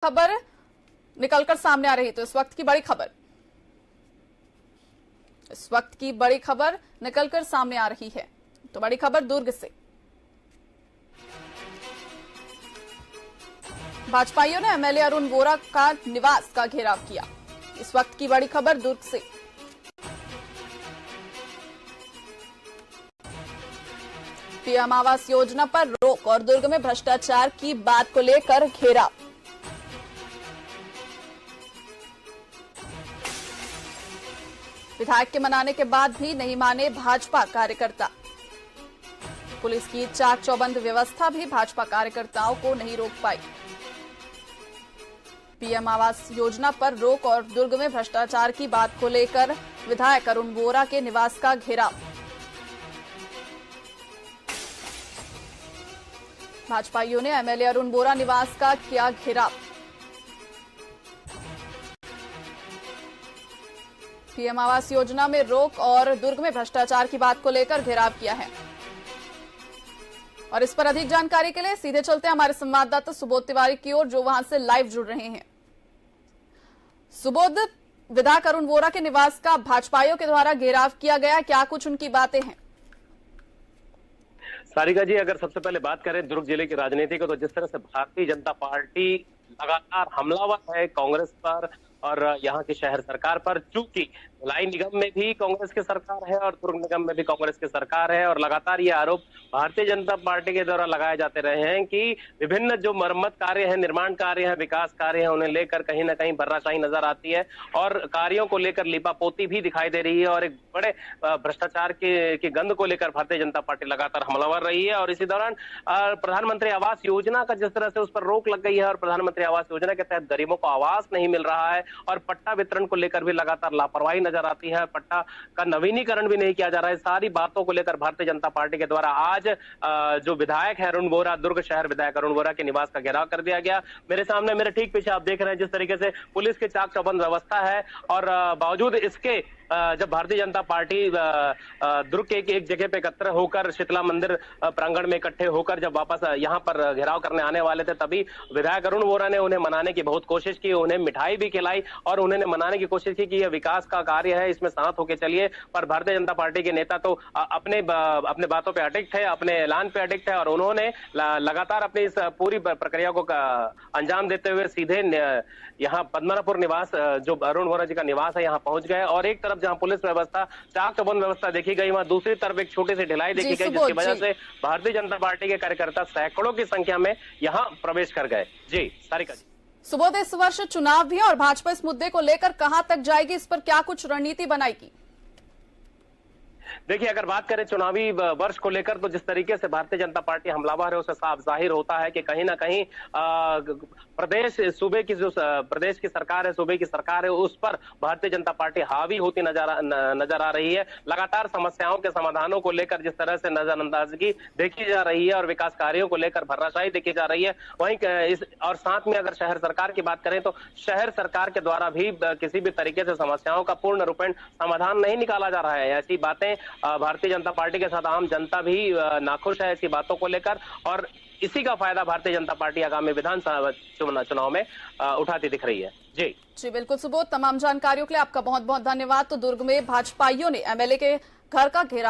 खबर निकलकर सामने आ रही। तो इस वक्त की बड़ी खबर निकलकर सामने आ रही है। तो बड़ी खबर दुर्ग से। भाजपाइयों ने एमएलए अरुण वोरा का निवास का घेराव किया। इस वक्त की बड़ी खबर दुर्ग से। पीएम आवास योजना पर रोक और दुर्ग में भ्रष्टाचार की बात को लेकर घेराव। विधायक के मनाने के बाद भी नहीं माने भाजपा कार्यकर्ता। पुलिस की चाक चौबंद व्यवस्था भी भाजपा कार्यकर्ताओं को नहीं रोक पाई। पीएम आवास योजना पर रोक और दुर्ग में भ्रष्टाचार की बात को लेकर विधायक अरुण वोरा के निवास का घेराव। भाजपाइयों ने एमएलए अरुण वोरा निवास का किया घेराव। पीएम आवास योजना में रोक और दुर्ग में भ्रष्टाचार की बात को लेकर घेराव किया है। और इस पर अधिक जानकारी के लिए सीधे चलते हैं हमारे संवाददाता सुबोध तिवारी की ओर, जो वहां से लाइव जुड़ रहे हैं। सुबोध, विधायक अरुण वोरा के निवास का भाजपाइयों के द्वारा घेराव किया गया, क्या कुछ उनकी बातें हैं? सारिका जी, अगर सबसे पहले बात करें दुर्ग जिले की राजनीति को, तो जिस तरह से भारतीय जनता पार्टी लगातार हमलावर है कांग्रेस पर और यहाँ की शहर सरकार पर, चूंकि भिलाई निगम में भी कांग्रेस की सरकार है और दुर्ग निगम में भी कांग्रेस की सरकार है, और लगातार ये आरोप भारतीय जनता पार्टी के द्वारा लगाए जाते रहे हैं कि विभिन्न जो मरम्मत कार्य है, निर्माण कार्य है, विकास कार्य है, उन्हें लेकर कहीं ना कहीं भर्राशाही नजर आती है और कार्यों को लेकर लिपापोती भी दिखाई दे रही है और एक बड़े भ्रष्टाचार की गंध को लेकर भारतीय जनता पार्टी लगातार हमलावर रही है। और इसी दौरान प्रधानमंत्री आवास योजना का जिस तरह से उस पर रोक लग गई है और प्रधानमंत्री आवास योजना के तहत गरीबों को आवास नहीं मिल रहा है और पट्टा वितरण को लेकर भी लगातार लापरवाही नजर आती है, पट्टा का नवीनीकरण भी नहीं किया जा रहा है। सारी बातों को लेकर भारतीय जनता पार्टी के द्वारा आज जो विधायक है अरुण वोरा, दुर्ग शहर विधायक अरुण वोरा के निवास का घेराव कर दिया गया। मेरे सामने, मेरे ठीक पीछे आप देख रहे हैं जिस तरीके से पुलिस की चाक चौबंद व्यवस्था है और बावजूद इसके जब भारतीय जनता पार्टी दुर्ग के एक जगह पे एकत्र होकर शीतला मंदिर प्रांगण में इकट्ठे होकर जब वापस यहाँ पर घेराव करने आने वाले थे, तभी विधायक अरुण वोरा ने उन्हें मनाने की बहुत कोशिश की, उन्हें मिठाई भी खिलाई और उन्हें मनाने की कोशिश की कि यह विकास का कार्य है, इसमें साथ होकर चलिए। पर भारतीय जनता पार्टी के नेता तो अपने बातों पे अडिग थे, अपने ऐलान पे अडिग थे और उन्होंने लगातार अपनी इस पूरी प्रक्रिया को अंजाम देते हुए सीधे यहाँ पद्मनापुर निवास, जो अरुण वोरा जी का निवास है, यहाँ पहुंच गए। और एक तरफ जहां पुलिस व्यवस्था, चाक चौबंद व्यवस्था देखी गई, वहां दूसरी तरफ एक छोटी सी ढिलाई देखी गई, जिसकी वजह से भारतीय जनता पार्टी के कार्यकर्ता सैकड़ों की संख्या में यहां प्रवेश कर गए। जी सारिका जी। सुबोध, इस वर्ष चुनाव भी है और भाजपा इस मुद्दे को लेकर कहां तक जाएगी, इस पर क्या कुछ रणनीति बनाएगी? देखिए, अगर बात करें चुनावी वर्ष को लेकर, तो जिस तरीके से भारतीय जनता पार्टी हमलावर है, उससे साफ जाहिर होता है कि कहीं ना कहीं प्रदेश की सरकार है, सूबे की सरकार है, उस पर भारतीय जनता पार्टी हावी होती नजर आ रही है। लगातार समस्याओं के समाधानों को लेकर जिस तरह से नजरअंदाजगी देखी जा रही है और विकास कार्यों को लेकर भर्राशाही देखी जा रही है, वहीं और साथ में अगर शहर सरकार की बात करें तो शहर सरकार के द्वारा भी किसी भी तरीके से समस्याओं का पूर्ण रूपेण समाधान नहीं निकाला जा रहा है। ऐसी बातें भारतीय जनता पार्टी के साथ आम जनता भी नाखुश है ऐसी बातों को लेकर, और इसी का फायदा भारतीय जनता पार्टी आगामी विधानसभा चुनाव में उठाती दिख रही है। जी बिल्कुल सुबोध, तमाम जानकारियों के लिए आपका बहुत बहुत धन्यवाद। तो दुर्ग में भाजपाइयों ने एमएलए के घर का घेराव